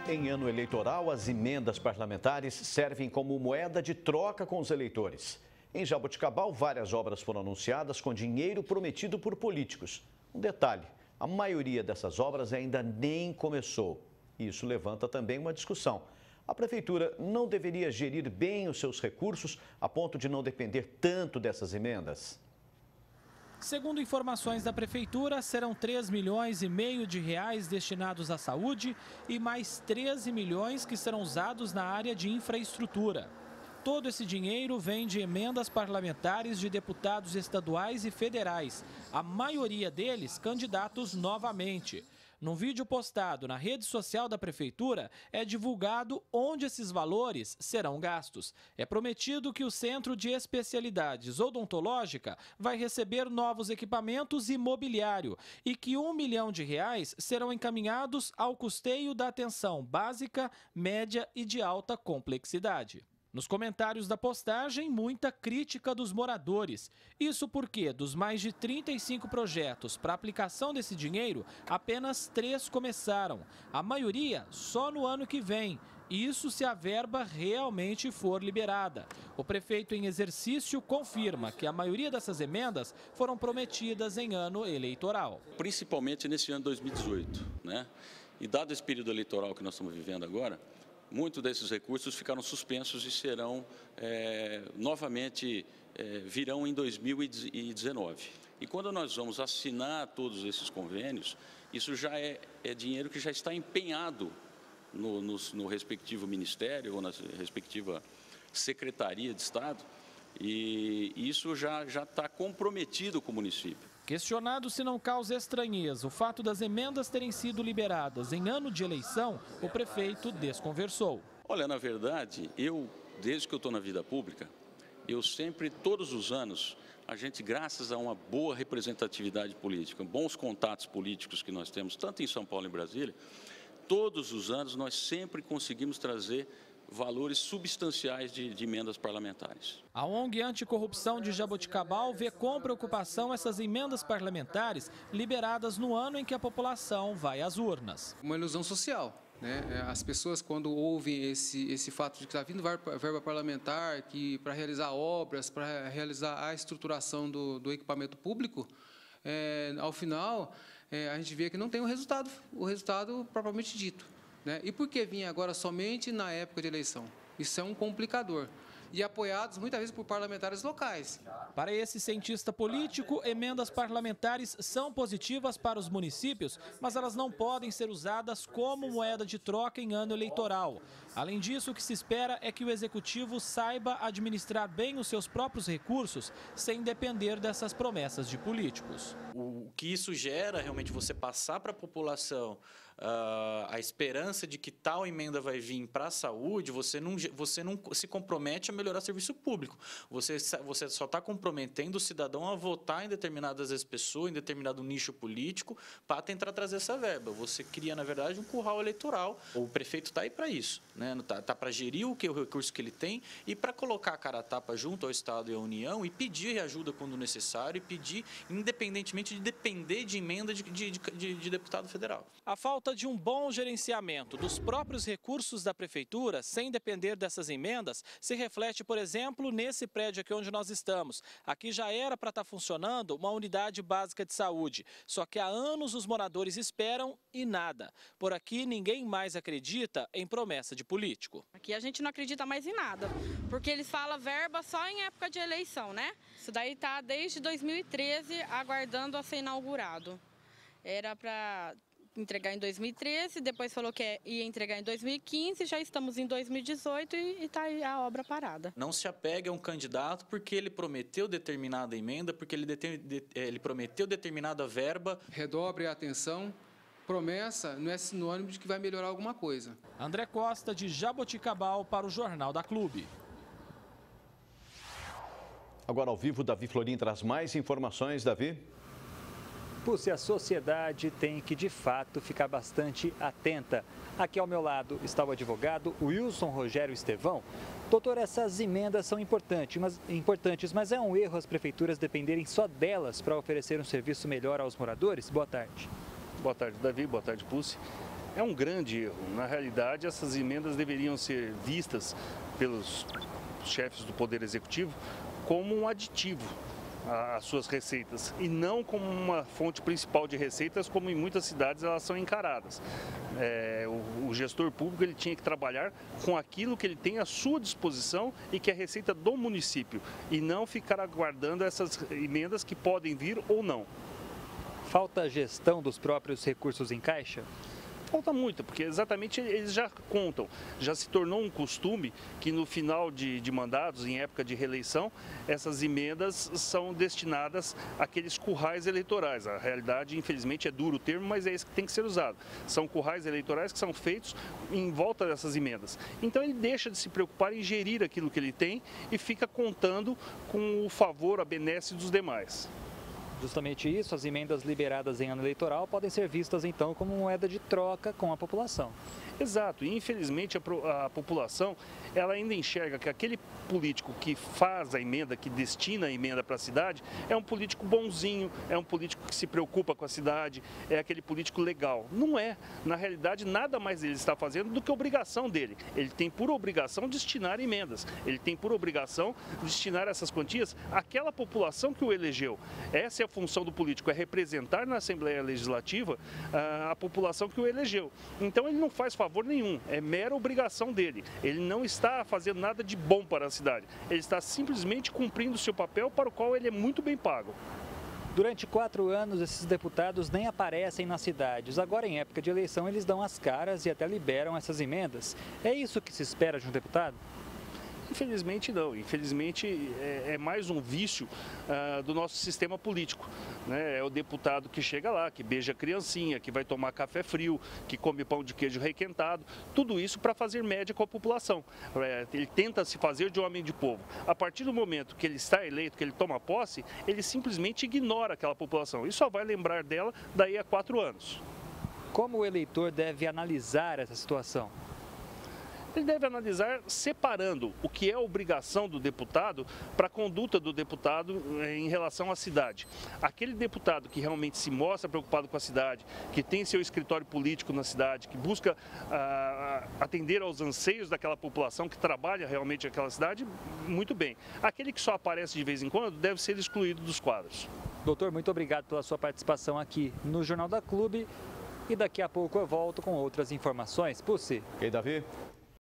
Em ano eleitoral, as emendas parlamentares servem como moeda de troca com os eleitores. Em Jaboticabal, várias obras foram anunciadas com dinheiro prometido por políticos. Um detalhe, a maioria dessas obras ainda nem começou. Isso levanta também uma discussão. A prefeitura não deveria gerir bem os seus recursos a ponto de não depender tanto dessas emendas? Segundo informações da prefeitura, serão 3,5 milhões de reais destinados à saúde e mais 13 milhões que serão usados na área de infraestrutura. Todo esse dinheiro vem de emendas parlamentares de deputados estaduais e federais, a maioria deles candidatos novamente. Num vídeo postado na rede social da prefeitura, é divulgado onde esses valores serão gastos. É prometido que o Centro de Especialidades Odontológica vai receber novos equipamentos e mobiliário e que R$ 1 milhão serão encaminhados ao custeio da atenção básica, média e de alta complexidade. Nos comentários da postagem, muita crítica dos moradores. Isso porque, dos mais de 35 projetos para aplicação desse dinheiro, apenas 3 começaram. A maioria só no ano que vem. Isso se a verba realmente for liberada. O prefeito em exercício confirma que a maioria dessas emendas foram prometidas em ano eleitoral. Principalmente nesse ano 2018, né? E dado esse período eleitoral que nós estamos vivendo agora, muitos desses recursos ficaram suspensos e serão novamente, virão em 2019. E quando nós vamos assinar todos esses convênios, isso já é dinheiro que já está empenhado no respectivo ministério ou na respectiva secretaria de Estado, e isso já está comprometido com o município. Questionado se não causa estranheza o fato das emendas terem sido liberadas em ano de eleição, o prefeito desconversou. Olha, na verdade, desde que eu estou na vida pública, eu sempre, todos os anos, a gente, graças a uma boa representatividade política, bons contatos políticos que nós temos, tanto em São Paulo e em Brasília, todos os anos nós sempre conseguimos trazer valores substanciais de emendas parlamentares. A ONG Anticorrupção de Jaboticabal vê com preocupação essas emendas parlamentares liberadas no ano em que a população vai às urnas. Uma ilusão social, né? As pessoas, quando ouvem esse fato de que está vindo verba parlamentar para realizar obras, para realizar a estruturação do equipamento público, ao final a gente vê que não tem o resultado propriamente dito. E por que vir agora somente na época de eleição? Isso é um complicador. E apoiados muitas vezes por parlamentares locais. Para esse cientista político, emendas parlamentares são positivas para os municípios, mas elas não podem ser usadas como moeda de troca em ano eleitoral. Além disso, o que se espera é que o executivo saiba administrar bem os seus próprios recursos, sem depender dessas promessas de políticos. O que isso gera, realmente, você passar para a população a esperança de que tal emenda vai vir para a saúde, você não se compromete a melhorar serviço público. Você só está comprometendo o cidadão a votar em determinadas pessoas, em determinado nicho político, para tentar trazer essa verba. Você cria, na verdade, um curral eleitoral. O prefeito está aí para isso, né? Está para gerir o recurso que ele tem e para colocar a cara a tapa junto ao Estado e à União e pedir ajuda quando necessário e pedir, independentemente de depender de emenda de deputado federal. A falta de um bom gerenciamento dos próprios recursos da prefeitura, sem depender dessas emendas, se reflete, por exemplo, nesse prédio aqui onde nós estamos. Aqui já era para estar funcionando uma unidade básica de saúde, só que há anos os moradores esperam e nada. Por aqui ninguém mais acredita em promessa de político. Aqui a gente não acredita mais em nada, porque eles falam verba só em época de eleição, né? Isso daí está desde 2013 aguardando a ser inaugurado. Era para entregar em 2013, depois falou que ia entregar em 2015, já estamos em 2018 e está aí a obra parada. Não se apegue a um candidato porque ele prometeu determinada emenda, porque ele prometeu determinada verba. Redobre a atenção, promessa não é sinônimo de que vai melhorar alguma coisa. André Costa, de Jaboticabal, para o Jornal da Clube. Agora ao vivo, Davi Florim traz mais informações. Davi? Se a sociedade tem que, de fato, ficar bastante atenta. Aqui ao meu lado está o advogado Wilson Rogério Estevão. Doutor, essas emendas são importantes, mas é um erro as prefeituras dependerem só delas para oferecer um serviço melhor aos moradores? Boa tarde. Boa tarde, Davi. Boa tarde, Pulse. É um grande erro. Na realidade, essas emendas deveriam ser vistas pelos chefes do Poder Executivo como um aditivo às suas receitas e não como uma fonte principal de receitas, como em muitas cidades elas são encaradas. O gestor público ele tinha que trabalhar com aquilo que ele tem à sua disposição e que é a receita do município, e não ficar aguardando essas emendas que podem vir ou não. Falta gestão dos próprios recursos em caixa? Falta muito, porque exatamente eles já contam. Já se tornou um costume que no final de mandatos, em época de reeleição, essas emendas são destinadas àqueles currais eleitorais. A realidade, infelizmente, é duro o termo, mas é isso que tem que ser usado. São currais eleitorais que são feitos em volta dessas emendas. Então ele deixa de se preocupar em gerir aquilo que ele tem e fica contando com o favor, a benesse dos demais. Justamente isso, as emendas liberadas em ano eleitoral podem ser vistas então como moeda de troca com a população. Exato, e infelizmente a população ela ainda enxerga que aquele político que faz a emenda, que destina a emenda para a cidade, é um político bonzinho, é um político que se preocupa com a cidade, é aquele político legal. Não é, na realidade nada mais ele está fazendo do que obrigação dele. Ele tem por obrigação destinar emendas, ele tem por obrigação destinar essas quantias àquela população que o elegeu. Essa é a função do político, é representar na Assembleia Legislativa a população que o elegeu. Então ele não faz favor nenhum, é mera obrigação dele. Ele não está fazendo nada de bom para a cidade, ele está simplesmente cumprindo o seu papel para o qual ele é muito bem pago. Durante 4 anos, esses deputados nem aparecem nas cidades. Agora, em época de eleição, eles dão as caras e até liberam essas emendas. É isso que se espera de um deputado? Infelizmente não, infelizmente é mais um vício do nosso sistema político, né? É o deputado que chega lá, que beija a criancinha, que vai tomar café frio, que come pão de queijo requentado, tudo isso para fazer média com a população. Ele tenta se fazer de homem de povo. A partir do momento que ele está eleito, que ele toma posse, ele simplesmente ignora aquela população e só vai lembrar dela daí a 4 anos. Como o eleitor deve analisar essa situação? Ele deve analisar separando o que é obrigação do deputado para a conduta do deputado em relação à cidade. Aquele deputado que realmente se mostra preocupado com a cidade, que tem seu escritório político na cidade, que busca atender aos anseios daquela população, que trabalha realmente naquela cidade, muito bem. Aquele que só aparece de vez em quando deve ser excluído dos quadros. Doutor, muito obrigado pela sua participação aqui no Jornal da Clube. E daqui a pouco eu volto com outras informações. Pussi. Ok, Davi?